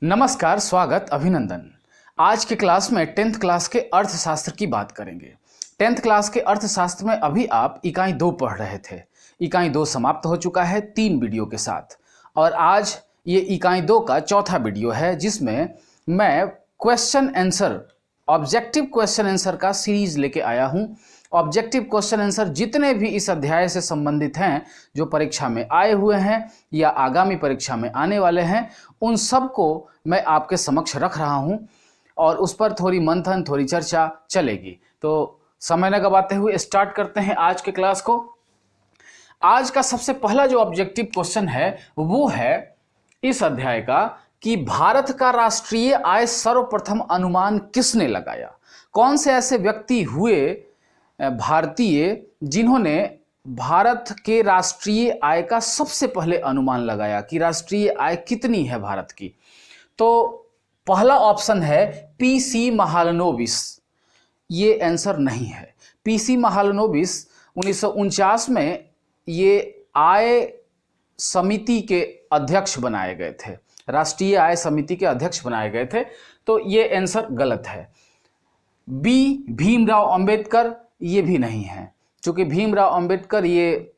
नमस्कार, स्वागत, अभिनंदन। आज के क्लास में 10th क्लास के अर्थशास्त्र की बात करेंगे। 10th क्लास के अर्थशास्त्र में अभी आप इकाई 2 पढ़ रहे थे। इकाई 2 समाप्त हो चुका है 3 वीडियो के साथ, और आज ये इकाई 2 का चौथा वीडियो है जिसमें मैं question answer, objective question answer का सीरीज लेके आया हूँ। ऑब्जेक्टिव क्वेश्चन आंसर जितने भी इस अध्याय से संबंधित हैं, जो परीक्षा में आए हुए हैं या आगामी परीक्षा में आने वाले हैं, उन सब को मैं आपके समक्ष रख रहा हूं और उस पर थोड़ी मंथन, थोड़ी चर्चा चलेगी। तो समय न गवाते हुए स्टार्ट करते हैं आज के क्लास को। आज का सबसे पहला जो ऑब्जेक्टिव क्वेश्चन है वो है इस अध्याय का कि भारत का राष्ट्रीय आय सर्वप्रथम अनुमान किसने लगाया। कौन से ऐसे व्यक्ति हुए भारतीय जिन्होंने भारत के राष्ट्रीय आय का सबसे पहले अनुमान लगाया कि राष्ट्रीय आय कितनी है भारत की। तो पहला ऑप्शन है पीसी महालनोबिस। ये आंसर नहीं है। पीसी महालनोबिस 1949 में ये आय समिति के अध्यक्ष बनाए गए थे, राष्ट्रीय आय समिति के अध्यक्ष बनाए गए थे। तो ये आंसर गलत है। बी भीमराव अंबेडकर, ये भी नहीं है, क्योंकि भीमराव अंबेडकर ये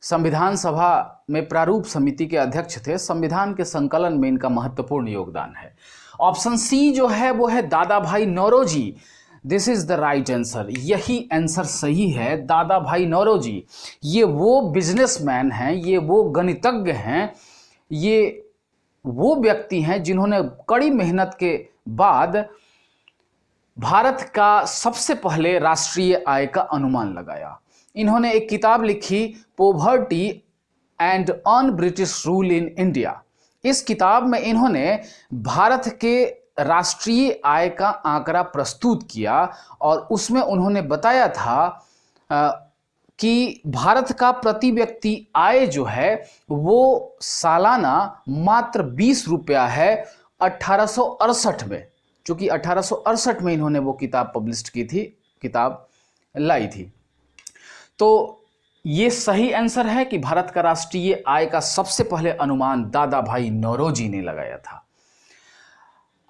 संविधान सभा में प्रारूप समिति के अध्यक्ष थे। संविधान के संकलन में इनका महत्वपूर्ण योगदान है। ऑप्शन सी जो है वो है Dadabhai Naoroji. This is the right answer. यही आंसर सही है, दादा भाई नौरोजी। ये वो बिजनेसमैन हैं, ये वो गणितज्ञ हैं, ये वो व्यक्ति हैं जिन्होंने कड़ी मेहनत के बाद भारत का सबसे पहले राष्ट्रीय आय का अनुमान लगाया। इन्होंने एक किताब लिखी, poverty and un British rule in India. इस किताब में इन्होंने भारत के राष्ट्रीय आय का आंकड़ा प्रस्तुत किया और उसमें उन्होंने बताया था कि भारत का प्रति व्यक्ति आय जो है वो सालाना मात्र 20 रुपया है 1868 में, चूंकि 1868 में इन्होंने वो किताब पब्लिश की थी, किताब लाई थी। तो ये सही आंसर है कि भारत का राष्ट्रीय आय का सबसे पहले अनुमान दादा भाई नौरोजी ने लगाया था।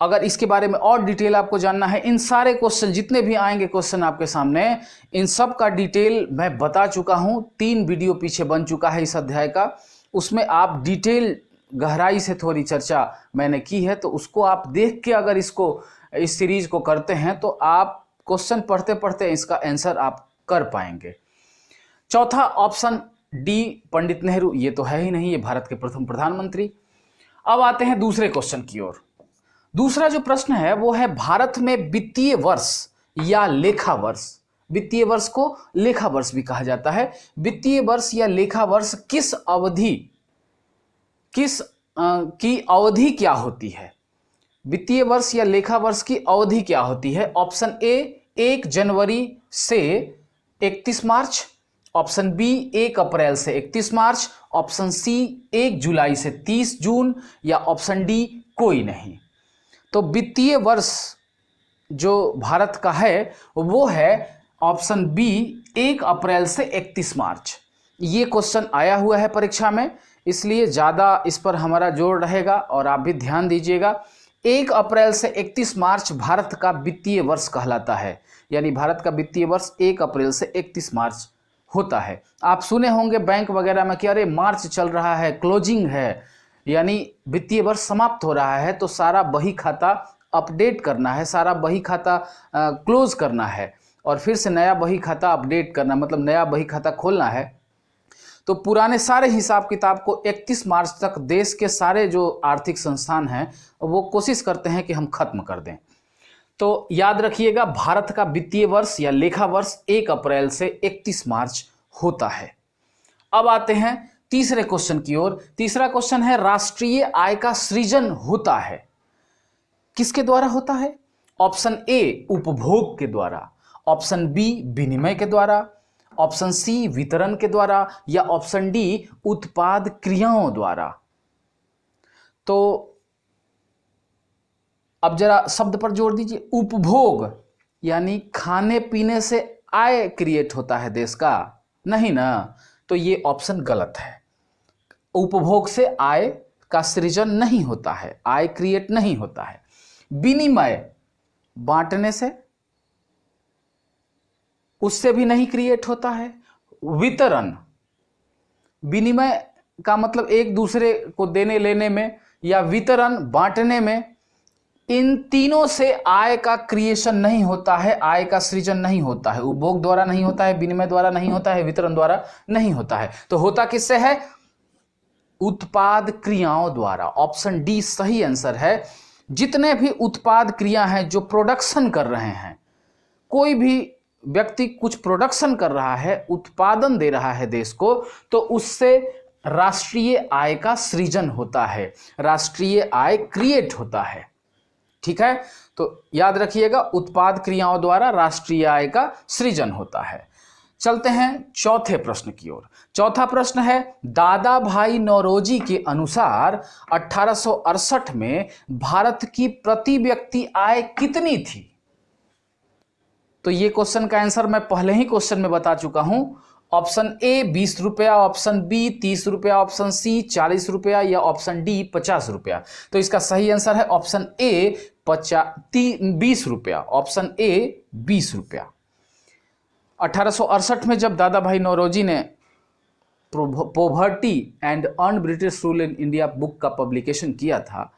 अगर इसके बारे में और डिटेल आपको जानना है, इन सारे क्वेश्चन जितने भी आएंगे क्वेश्चन आपके सामने, इन सब का डिटेल मैं बता चुका हूं। 3 वीडियो पीछे बन चुका है इस अध्याय का, उसमें आप डिटेल गहराई से थोड़ी चर्चा मैंने की है। तो उसको आप देख के अगर इस सीरीज को करते हैं तो आप क्वेश्चन पढ़ते पढ़ते इसका आंसर आप कर पाएंगे। चौथा ऑप्शन डी पंडित नेहरू, ये तो है ही नहीं, ये भारत के प्रथम प्रधानमंत्री। अब आते हैं दूसरे क्वेश्चन की ओर। दूसरा जो प्रश्न है वो है भारत में वित्तीय वर्ष या लेखा वर्ष। वित्तीय वर्ष को लेखा वर्ष भी कहा जाता है। वित्तीय वर्ष या लेखा वर्ष की अवधि क्या होती है। वित्तीय वर्ष या लेखा वर्ष की अवधि क्या होती है। ऑप्शन ए 1 जनवरी से 31 मार्च, ऑप्शन बी 1 अप्रैल से 31 मार्च, ऑप्शन सी 1 जुलाई से 30 जून, या ऑप्शन डी कोई नहीं। तो वित्तीय वर्ष जो भारत का है वो है ऑप्शन बी 1 अप्रैल से 31 मार्च। ये क्वेश्चन आया हुआ है परीक्षा में, इसलिए ज़्यादा इस पर हमारा जोर रहेगा और आप भी ध्यान दीजिएगा। 1 अप्रैल से 31 मार्च भारत का वित्तीय वर्ष कहलाता है, यानी भारत का वित्तीय वर्ष 1 अप्रैल से 31 मार्च होता है। आप सुने होंगे बैंक वगैरह में कि अरे मार्च चल रहा है, क्लोजिंग है, यानी वित्तीय वर्ष समाप्त हो रहा है, तो सारा बही खाता अपडेट करना है, सारा बही खाता क्लोज करना है और फिर से नया बही खाता अपडेट करना, मतलब नया बही खाता खोलना है। तो पुराने सारे हिसाब किताब को 31 मार्च तक देश के सारे जो आर्थिक संस्थान हैं वो कोशिश करते हैं कि हम खत्म कर दें। तो याद रखिएगा, भारत का वित्तीय वर्ष या लेखा वर्ष 1 अप्रैल से 31 मार्च होता है। अब आते हैं तीसरे क्वेश्चन की ओर। तीसरा क्वेश्चन है राष्ट्रीय आय का सृजन होता है किसके द्वारा होता है। ऑप्शन ए उपभोग के द्वारा, ऑप्शन बी विनिमय के द्वारा, ऑप्शन सी वितरण के द्वारा, या ऑप्शन डी उत्पाद क्रियाओं द्वारा। तो अब जरा शब्द पर जोर दीजिए। उपभोग यानी खाने पीने से आय क्रिएट होता है देश का, नहीं ना, तो ये ऑप्शन गलत है। उपभोग से आय का सृजन नहीं होता है, आय क्रिएट नहीं होता है। विनिमय बांटने से, उससे भी नहीं क्रिएट होता है। वितरण, विनिमय का मतलब एक दूसरे को देने लेने में, या वितरण बांटने में, इन तीनों से आय का क्रिएशन नहीं होता है, आय का सृजन नहीं होता है। उपभोग द्वारा नहीं होता है, विनिमय द्वारा नहीं होता है, वितरण द्वारा नहीं होता है। तो होता किससे है? उत्पाद क्रियाओं द्वारा। ऑप्शन डी सही आंसर है। जितने भी उत्पाद क्रिया हैं जो प्रोडक्शन कर रहे हैं, कोई भी व्यक्ति कुछ प्रोडक्शन कर रहा है, उत्पादन दे रहा है देश को, तो उससे राष्ट्रीय आय का सृजन होता है, राष्ट्रीय आय क्रिएट होता है। ठीक है, तो याद रखिएगा, उत्पाद क्रियाओं द्वारा राष्ट्रीय आय का सृजन होता है। चलते हैं चौथे प्रश्न की ओर। चौथा प्रश्न है, दादा भाई नौरोजी के अनुसार 1868 में भारत की प्रति व्यक्ति आय कितनी थी? तो ये क्वेश्चन का आंसर मैं पहले ही क्वेश्चन में बता चुका हूं। ऑप्शन ए 20 रुपया, ऑप्शन बी 30 रुपया, ऑप्शन सी 40 रुपया, या ऑप्शन डी 50 रुपया। तो इसका सही आंसर है ऑप्शन ए 20 रुपया। ऑप्शन ए 20 रुपया। 1868 में जब दादा भाई नौरोजी ने poverty and earn British rule in India book का पब्लिकेशन किया था,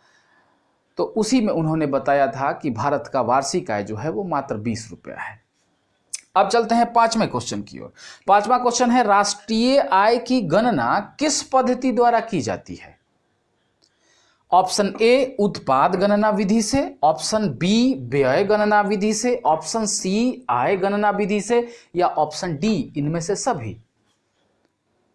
तो उसी में उन्होंने बताया था कि भारत का वार्षिक आय जो है वो मात्र 20 रुपया है। अब चलते हैं पांचवें क्वेश्चन की ओर। पांचवा क्वेश्चन है, राष्ट्रीय आय की गणना किस पद्धति द्वारा की जाती है? ऑप्शन ए उत्पाद गणना विधि से, ऑप्शन बी व्यय गणना विधि से, ऑप्शन सी आय गणना विधि से, या ऑप्शन डी इनमें से सभी।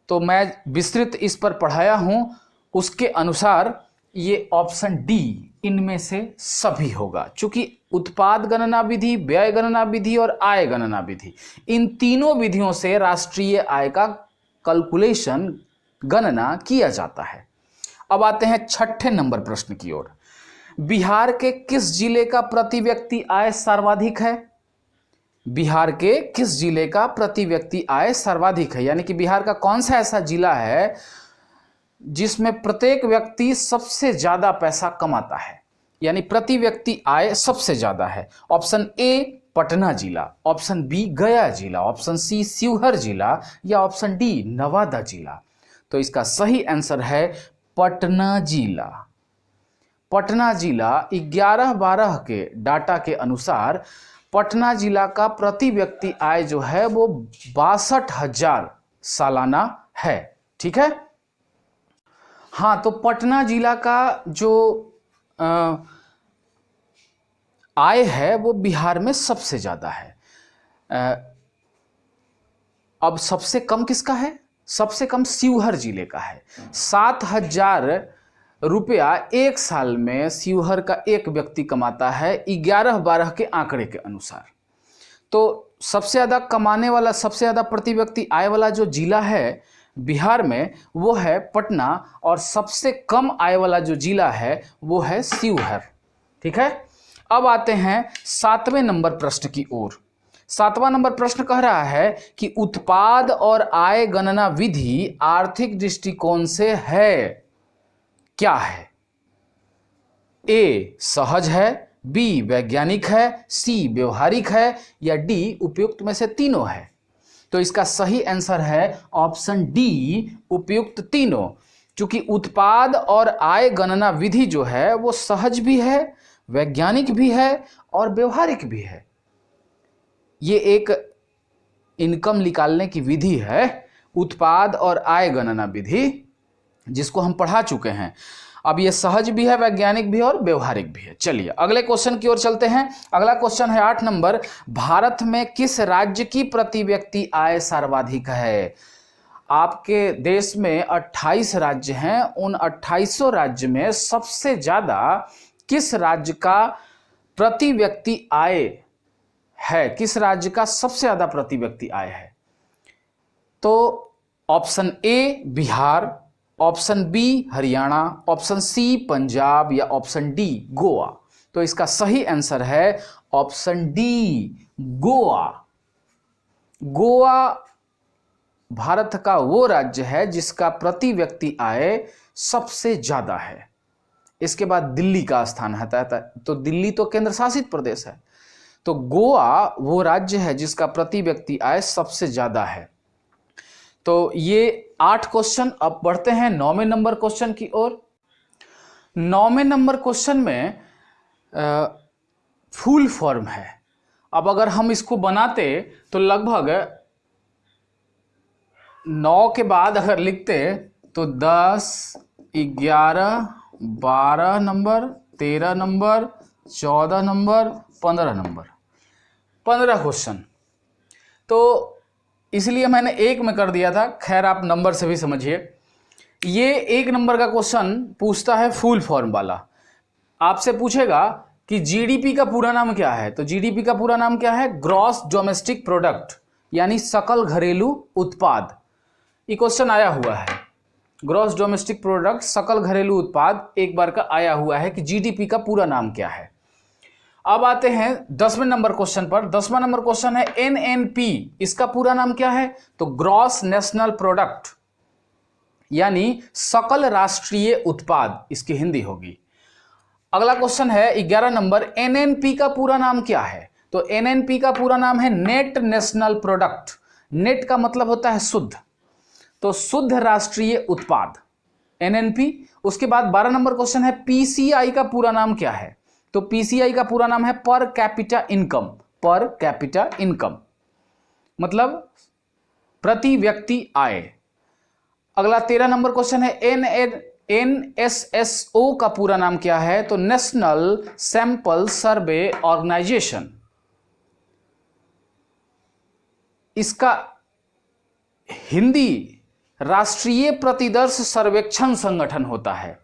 तो मैं विस्तृत इस पर पढ़ाया हूं, उसके अनुसार ये ऑप्शन डी इनमें से सभी होगा। चूंकि उत्पाद गणना विधि, व्यय गणना विधि और आय गणना विधि, इन तीनों विधियों से राष्ट्रीय आय का कैलकुलेशन, गणना किया जाता है। अब आते हैं छठे नंबर प्रश्न की ओर। बिहार के किस जिले का प्रति व्यक्ति आय सर्वाधिक है? बिहार के किस जिले का प्रति व्यक्ति आय सर्वाधिक है, यानी कि बिहार का कौन सा ऐसा जिला है जिसमें प्रत्येक व्यक्ति सबसे ज्यादा पैसा कमाता है, यानी प्रति व्यक्ति आय सबसे ज्यादा है? ऑप्शन ए पटना जिला, ऑप्शन बी गया जिला, ऑप्शन सी शिवहर जिला, या ऑप्शन डी नवादा जिला। तो इसका सही आंसर है पटना जिला। पटना जिला 11-12 के डाटा के अनुसार पटना जिला का प्रति व्यक्ति आय जो है वो 62,000 सालाना है। ठीक है, हाँ, तो पटना जिला का जो आय है वो बिहार में सबसे ज्यादा है। अब सबसे कम किसका है? सबसे कम शिवहर जिले का है। 7,000 रुपया एक साल में शिवहर का एक व्यक्ति कमाता है 11-12 के आंकड़े के अनुसार। तो सबसे ज्यादा कमाने वाला, सबसे ज्यादा प्रति व्यक्ति आय वाला जो जिला है बिहार में वो है पटना, और सबसे कम आय वाला जो जिला है वो है शिवहर। ठीक है, अब आते हैं 7वें नंबर प्रश्न की ओर। 7वां नंबर प्रश्न कह रहा है कि उत्पाद और आय गणना विधि आर्थिक दृष्टिकोण से है क्या है? ए सहज है, बी वैज्ञानिक है, सी व्यवहारिक है, या डी उपयुक्त में से तीनों है? तो इसका सही आंसर है ऑप्शन डी उपयुक्त तीनों। क्योंकि उत्पाद और आय गणना विधि जो है वो सहज भी है, वैज्ञानिक भी है और व्यवहारिक भी है। ये एक इनकम निकालने की विधि है, उत्पाद और आय गणना विधि, जिसको हम पढ़ा चुके हैं। अब ये सहज भी है, वैज्ञानिक भी है और व्यवहारिक भी है। चलिए अगले क्वेश्चन की ओर चलते हैं। अगला क्वेश्चन है 8 नंबर, भारत में किस राज्य की प्रति व्यक्ति आय सर्वाधिक है? आपके देश में 28 राज्य हैं, उन 28 राज्य में सबसे ज्यादा किस राज्य का प्रति व्यक्ति आय है? किस राज्य का सबसे ज्यादा प्रति व्यक्ति आय है? तो option A Bihar, option B Haryana, option C Punjab, या ऑप्शन डी गोवा। तो इसका सही आंसर है ऑप्शन डी गोवा। गोवा भारत का वो राज्य है जिसका प्रति व्यक्ति आय सबसे ज्यादा है। इसके बाद दिल्ली का स्थान आता है, तो दिल्ली तो केंद्र शासित प्रदेश है, तो गोवा वो राज्य है जिसका प्रति व्यक्ति आय सबसे ज्यादा है। तो ये 8 क्वेश्चन। अब बढ़ते हैं 9वें नंबर क्वेश्चन की ओर। 9वें नंबर क्वेश्चन में फुल फॉर्म है। अब अगर हम इसको बनाते तो लगभग 9 के बाद अगर लिखते तो 10, 11, 12 number, 13 number, 14 number, 15 number, 15 question. तो इसलिए मैंने 1 में कर दिया था। खैर आप नंबर से भी समझिए। ये 1 नंबर का क्वेश्चन पूछता है फुल फॉर्म वाला। आपसे पूछेगा कि जीडीपी का पूरा नाम क्या है, तो जीडीपी का पूरा नाम क्या है? ग्रॉस डोमेस्टिक प्रोडक्ट, यानी सकल घरेलू उत्पाद। ये क्वेश्चन आया हुआ है, ग्रॉस डोमेस्टिक प्रोडक्ट, सकल घरेलू उत्पाद, एक बार का आया हुआ है कि जीडीपी का पूरा नाम क्या है। अब आते हैं 10वें नंबर क्वेश्चन पर। 10वां नंबर क्वेश्चन है एनएनपी, इसका पूरा नाम क्या है? तो ग्रॉस नेशनल प्रोडक्ट, यानी सकल राष्ट्रीय उत्पाद, इसकी हिंदी होगी। अगला क्वेश्चन है 11 नंबर, एनएनपी का पूरा नाम क्या है? तो एनएनपी का पूरा नाम है नेट नेशनल प्रोडक्ट। नेट का मतलब होता है शुद्ध, तो शुद्ध राष्ट्रीय उत्पाद, एनएनपी। उसके बाद 12 नंबर क्वेश्चन है पीसीआई का पूरा नाम क्या है? तो पीसीआई का पूरा नाम है per capita income. Per capita income मतलब प्रति व्यक्ति आय। अगला 13 नंबर क्वेश्चन है एनएसएसओ का पूरा नाम क्या है? तो नेशनल सैंपल सर्वे ऑर्गेनाइजेशन। इसका हिंदी राष्ट्रीय प्रतिदर्श सर्वेक्षण संगठन होता है।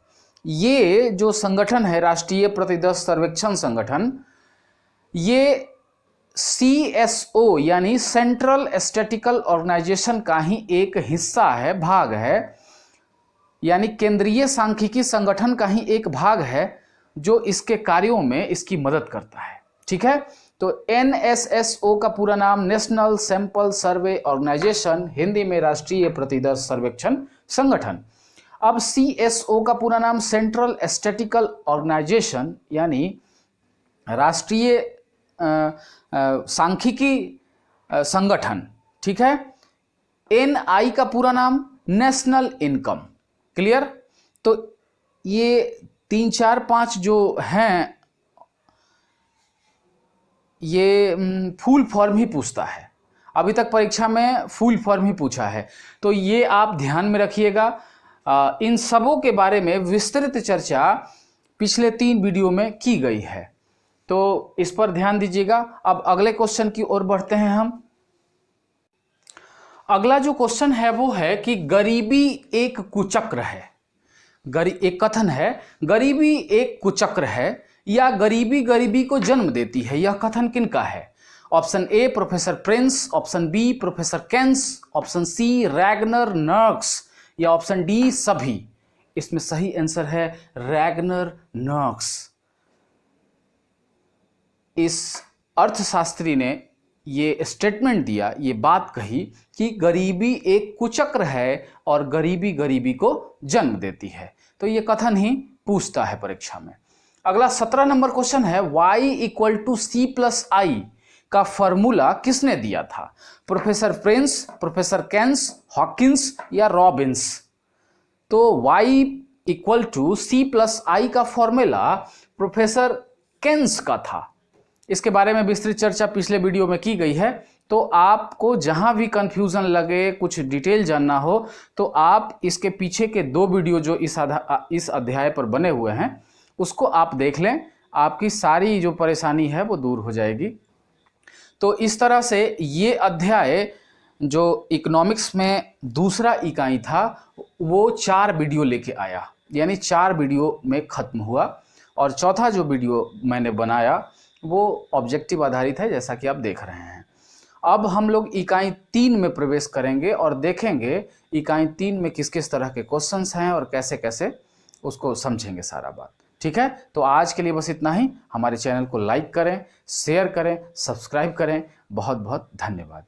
ये जो संगठन है राष्ट्रीय प्रतिदर्श सर्वेक्षण संगठन, ये सीएसओ यानी सेंट्रल स्टैटिस्टिकल ऑर्गेनाइजेशन का ही एक हिस्सा है, भाग है, यानी केंद्रीय सांख्यिकी संगठन का ही एक भाग है जो इसके कार्यों में इसकी मदद करता है। ठीक है, तो एनएसएसओ का पूरा नाम national sample survey organisation, Hindi में राष्ट्रीय प्रतिदर्श सर्वेक्षण संगठन। अब सीएसओ का पूरा नाम सेंट्रल स्टैटिस्टिकल ऑर्गेनाइजेशन, यानी राष्ट्रीय सांख्यिकी संगठन। ठीक है, एनआई का पूरा नाम नेशनल इनकम। क्लियर? तो ये 3, 4, 5 जो हैं ये फुल फॉर्म ही पूछता है। अभी तक परीक्षा में फुल फॉर्म ही पूछा है, तो ये आप ध्यान में रखिएगा। इन सबों के बारे में विस्तृत चर्चा पिछले 3 वीडियो में की गई है, तो इस पर ध्यान दीजिएगा। अब अगले क्वेश्चन की ओर बढ़ते हैं हम। अगला जो क्वेश्चन है वो है कि गरीबी एक कुचक्र है। एक कथन है, गरीबी एक कुचक्र है या गरीबी गरीबी को जन्म देती है। यह कथन किनका है? Option A professor Prince, option B professor Keynes, option C Ragnar Nurkse, या ऑप्शन डी सभी। इसमें सही आंसर है रैगनर नर्क्स। इस अर्थशास्त्री ने ये स्टेटमेंट दिया, ये बात कही कि गरीबी एक कुचक्र है और गरीबी गरीबी को जन्म देती है। तो ये कथन ही पूछता है परीक्षा में। अगला 17 नंबर क्वेश्चन है y = c+i का फॉर्मूला किसने दिया था? प्रोफेसर प्रिंस, प्रोफेसर केंस, हॉकिंस या रॉबिन्स। तो y = c+i का फॉर्मूला प्रोफेसर केंस का था। इसके बारे में विस्तृत चर्चा पिछले वीडियो में की गई है, तो आपको जहां भी कंफ्यूजन लगे, कुछ डिटेल जानना हो, तो आप इसके पीछे के 2 वीडियो जो इस अध्याय पर बने हुए हैं उसको आप देख लें, आपकी सारी जो परेशानी है वो दूर हो जाएगी। तो इस तरह से ये अध्याय जो इकोनॉमिक्स में दूसरा इकाई था वो 4 वीडियो लेके आया, यानी 4 वीडियो में खत्म हुआ। और चौथा जो वीडियो मैंने बनाया वो ऑब्जेक्टिव आधारित है, जैसा कि आप देख रहे हैं। अब हम लोग इकाई 3 में प्रवेश करेंगे और देखेंगे इकाई 3 में किस किस तरह के क्वेश्चंस हैं और कैसे कैसे उसको समझेंगे सारा बात। ठीक है, तो आज के लिए बस इतना ही। हमारे चैनल को लाइक करें, शेयर करें, सब्सक्राइब करें। बहुत बहुत धन्यवाद।